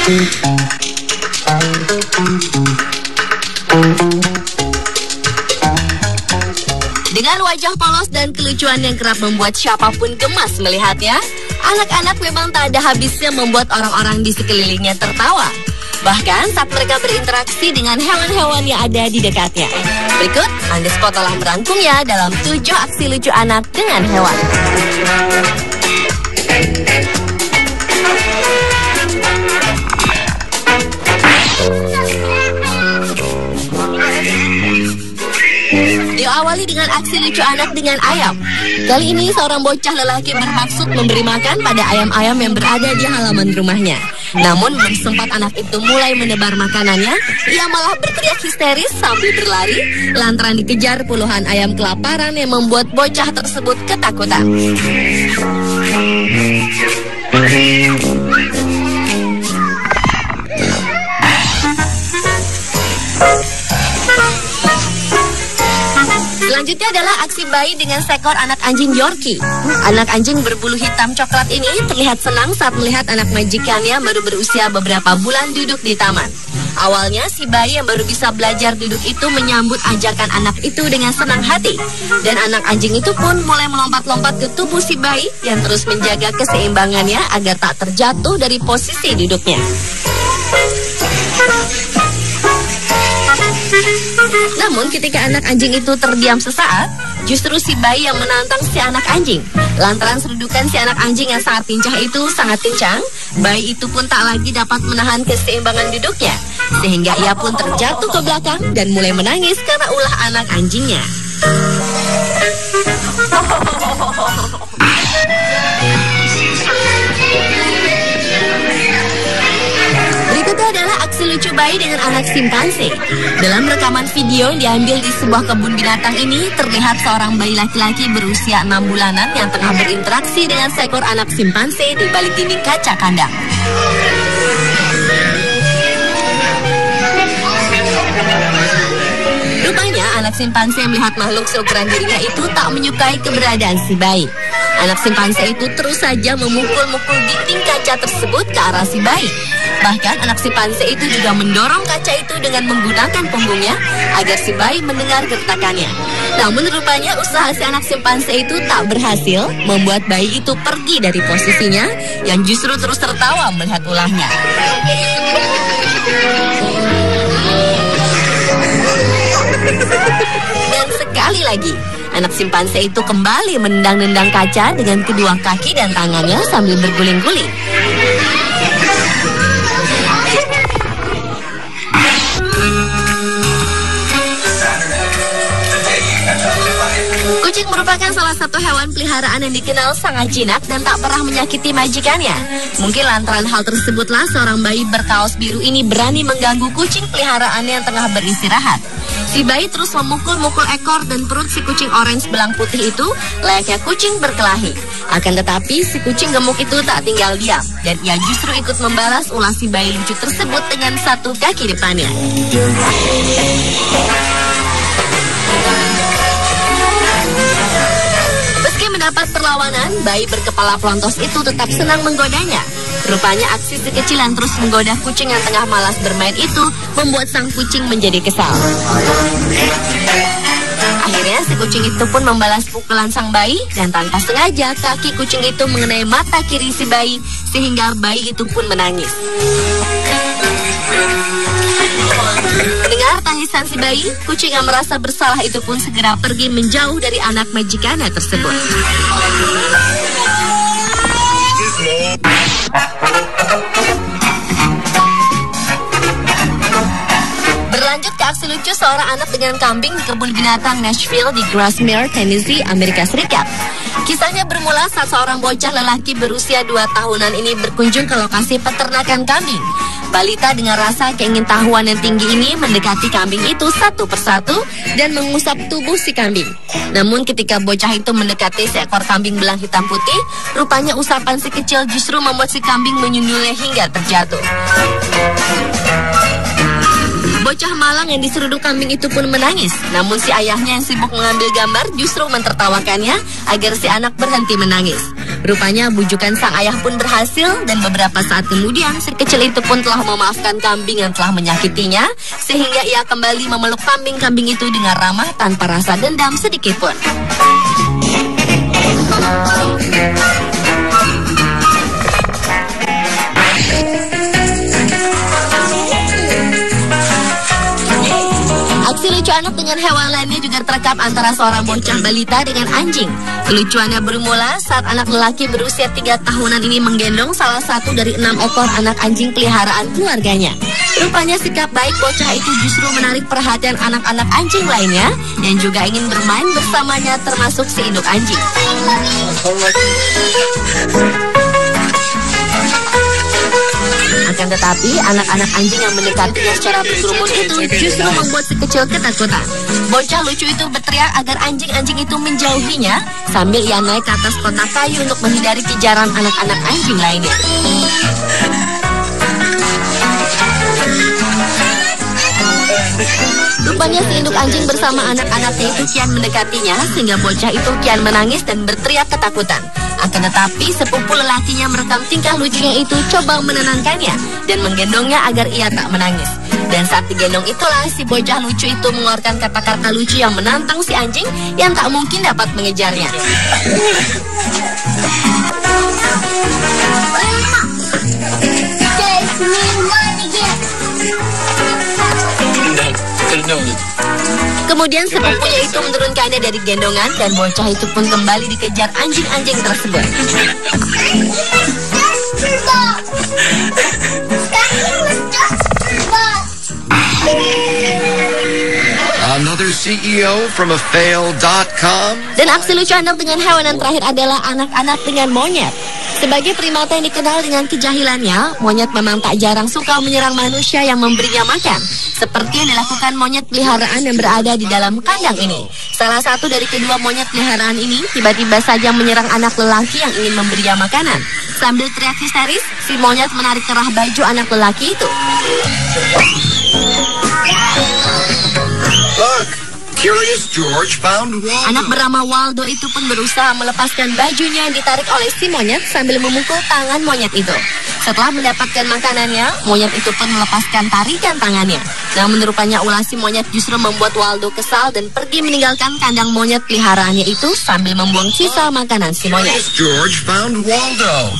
Dengan wajah polos dan kelucuan yang kerap membuat siapapun gemas melihatnya, anak-anak memang tak ada habisnya membuat orang-orang di sekelilingnya tertawa. Bahkan saat mereka berinteraksi dengan hewan-hewan yang ada di dekatnya. Berikut, Underspot telah merangkumnya dalam 7 aksi lucu anak dengan hewan. Diawali dengan aksi lucu anak dengan ayam. Kali ini seorang bocah lelaki bermaksud memberi makan pada ayam-ayam yang berada di halaman rumahnya. Namun sempat anak itu mulai menebar makanannya, ia malah berteriak histeris sambil berlari lantaran dikejar puluhan ayam kelaparan yang membuat bocah tersebut ketakutan. Selanjutnya adalah aksi bayi dengan seekor anak anjing Yorkie. Anak anjing berbulu hitam coklat ini terlihat senang saat melihat anak majikannya baru berusia beberapa bulan duduk di taman. Awalnya si bayi yang baru bisa belajar duduk itu menyambut ajakan anak itu dengan senang hati. Dan anak anjing itu pun mulai melompat-lompat ke tubuh si bayi yang terus menjaga keseimbangannya agar tak terjatuh dari posisi duduknya. Namun ketika anak anjing itu terdiam sesaat, justru si bayi yang menantang si anak anjing. Lantaran serudukan si anak anjing yang sangat pincang itu sangat pincang, bayi itu pun tak lagi dapat menahan keseimbangan duduknya. Sehingga ia pun terjatuh ke belakang dan mulai menangis karena ulah anak anjingnya. Berikutnya adalah aksi lucu bayi dengan anak simpanse. Dalam rekaman video yang diambil di sebuah kebun binatang ini, terlihat seorang bayi laki-laki berusia 6 bulanan yang tengah berinteraksi dengan seekor anak simpanse di balik dinding kaca kandang. Rupanya anak simpanse yang melihat makhluk seukuran dirinya itu tak menyukai keberadaan si bayi. Anak simpanse itu terus saja memukul-mukul dinding kaca tersebut ke arah si bayi. Bahkan anak simpanse itu juga mendorong kaca itu dengan menggunakan punggungnya agar si bayi mendengar gertakannya. Namun rupanya usaha si anak simpanse itu tak berhasil, membuat bayi itu pergi dari posisinya yang justru terus tertawa melihat ulahnya. Dan sekali lagi, anak simpanse itu kembali menendang-nendang kaca dengan kedua kaki dan tangannya sambil berguling-guling. Kucing merupakan salah satu hewan peliharaan yang dikenal sangat jinak dan tak pernah menyakiti majikannya. Mungkin lantaran hal tersebutlah seorang bayi berkaos biru ini berani mengganggu kucing peliharaannya yang tengah beristirahat. Si bayi terus memukul-mukul ekor dan perut si kucing orange belang putih itu layaknya kucing berkelahi. Akan tetapi si kucing gemuk itu tak tinggal diam dan ia justru ikut membalas ulah si bayi lucu tersebut dengan satu kaki depannya. Meski mendapat perlawanan, bayi berkepala pelontos itu tetap senang menggodanya. Rupanya aksi si kecil yang terus menggoda kucing yang tengah malas bermain itu membuat sang kucing menjadi kesal. Akhirnya si kucing itu pun membalas pukulan sang bayi dan tanpa sengaja kaki kucing itu mengenai mata kiri si bayi sehingga bayi itu pun menangis. Mendengar tangisan si bayi, kucing yang merasa bersalah itu pun segera pergi menjauh dari anak majikannya tersebut. Berlanjut ke aksi lucu seorang anak dengan kambing di kebun binatang Nashville di Grasmere, Tennessee, Amerika Serikat. Kisahnya bermula saat seorang bocah lelaki berusia 2 tahunan ini berkunjung ke lokasi peternakan kambing. Balita dengan rasa keingintahuan yang tinggi ini mendekati kambing itu satu persatu dan mengusap tubuh si kambing. Namun ketika bocah itu mendekati seekor kambing belang hitam putih, rupanya usapan si kecil justru membuat si kambing menyundulnya hingga terjatuh. Bocah malang yang diseruduk kambing itu pun menangis. Namun si ayahnya yang sibuk mengambil gambar justru mentertawakannya agar si anak berhenti menangis. Rupanya bujukan sang ayah pun berhasil dan beberapa saat kemudian si kecil itu pun telah memaafkan kambing yang telah menyakitinya, sehingga ia kembali memeluk kambing-kambing itu dengan ramah tanpa rasa dendam sedikit pun. Aksi lucu anak dengan hewan lainnya juga terekam antara seorang bocah balita dengan anjing. Kelucuannya bermula saat anak lelaki berusia 3 tahunan ini menggendong salah satu dari 6 ekor anak anjing peliharaan keluarganya. Rupanya sikap baik bocah itu justru menarik perhatian anak-anak anjing lainnya yang juga ingin bermain bersamanya, termasuk si induk anjing. Akan tetapi, anak-anak anjing yang mendekatinya secara berkerumun itu justru membuat si kecil ketakutan. Bocah lucu itu berteriak agar anjing-anjing itu menjauhinya, sambil ia naik ke atas kotak kayu untuk menghindari kejaran anak-anak anjing lainnya. Rupanya si induk anjing bersama anak-anaknya itu kian mendekatinya, sehingga bocah itu kian menangis dan berteriak ketakutan. Akan tetapi sepupu lelakinya merekam tingkah lucunya itu, coba menenangkannya dan menggendongnya agar ia tak menangis. Dan saat digendong itulah si bocah lucu itu mengeluarkan kata-kata lucu yang menantang si anjing yang tak mungkin dapat mengejarnya. Kemudian sepupunya itu menurunkannya dari gendongan dan bocah itu pun kembali dikejar anjing-anjing tersebut. Another CEO from afail.com. Dan aksi lucu anak dengan hewan yang terakhir adalah anak-anak dengan monyet. Sebagai primata yang dikenal dengan kejahilannya, monyet memang tak jarang suka menyerang manusia yang memberinya makan, seperti yang dilakukan monyet peliharaan yang berada di dalam kandang ini. Salah satu dari kedua monyet peliharaan ini tiba-tiba saja menyerang anak lelaki yang ingin memberinya makanan. Sambil teriak histeris, si monyet menarik kerah baju anak lelaki itu. Look, Curious George found Waldo. Anak bernama Waldo itu pun berusaha melepaskan bajunya yang ditarik oleh si monyet sambil memukul tangan monyet itu. Setelah mendapatkan makanannya, monyet itu pun melepaskan tarikan tangannya. Namun rupanya ulah si monyet justru membuat Waldo kesal dan pergi meninggalkan kandang monyet peliharaannya itu sambil membuang sisa makanan si monyet. Curious George found Waldo.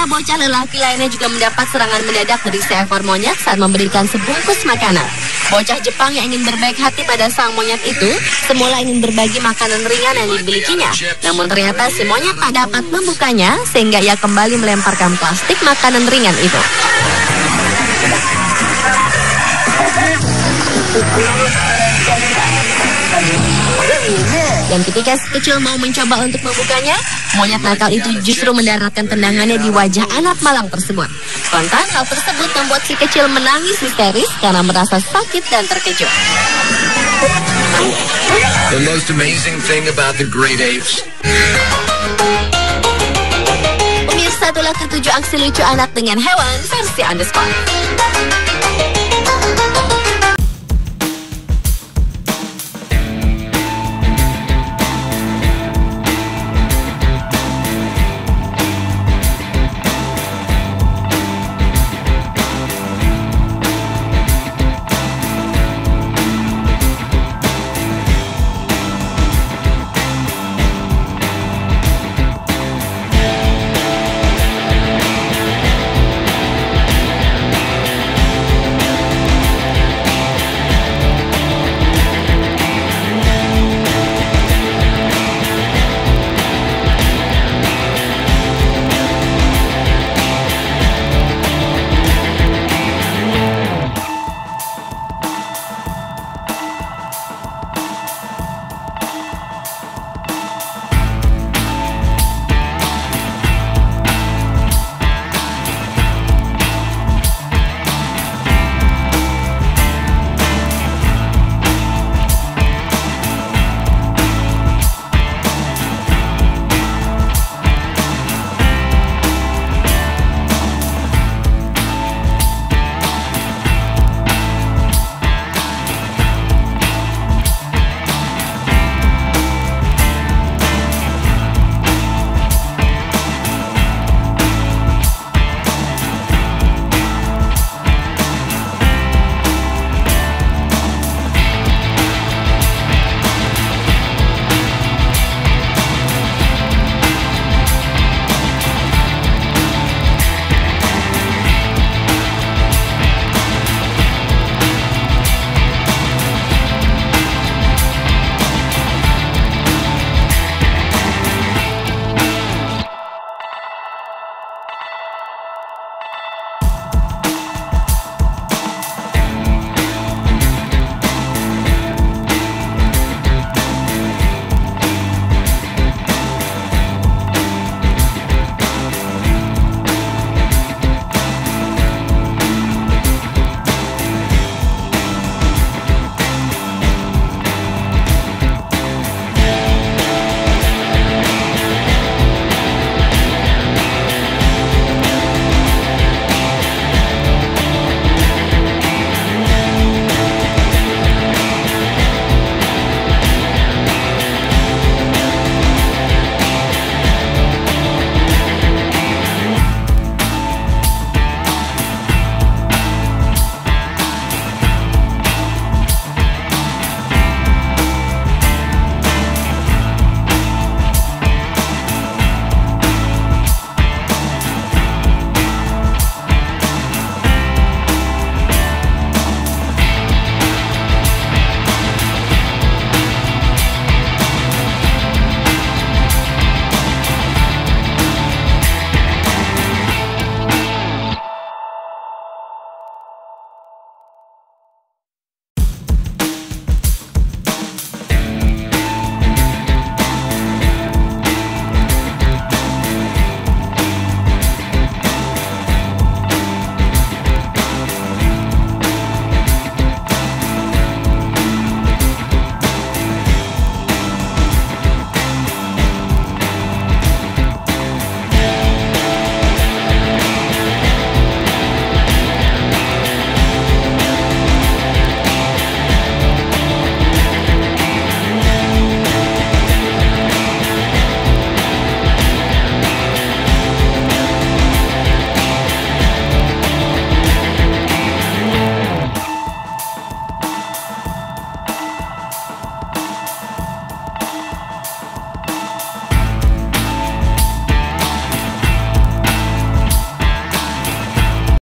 Bocah lelaki lainnya juga mendapat serangan mendadak dari seekor monyet saat memberikan sebungkus makanan. Bocah Jepang yang ingin berbaik hati pada sang monyet itu semula ingin berbagi makanan ringan yang dimilikinya. Namun ternyata si monyet tak dapat membukanya sehingga ia kembali melemparkan plastik makanan ringan itu. Dan ketika si kecil mau mencoba untuk membukanya, monyet nakal itu justru mendaratkan tendangannya di wajah anak malang tersebut. Spontan, hal tersebut membuat si kecil menangis histeris karena merasa sakit dan terkejut. The most amazing thing about the great apes. Pemirsa, itulah ketujuh aksi lucu anak dengan hewan versi Underscore.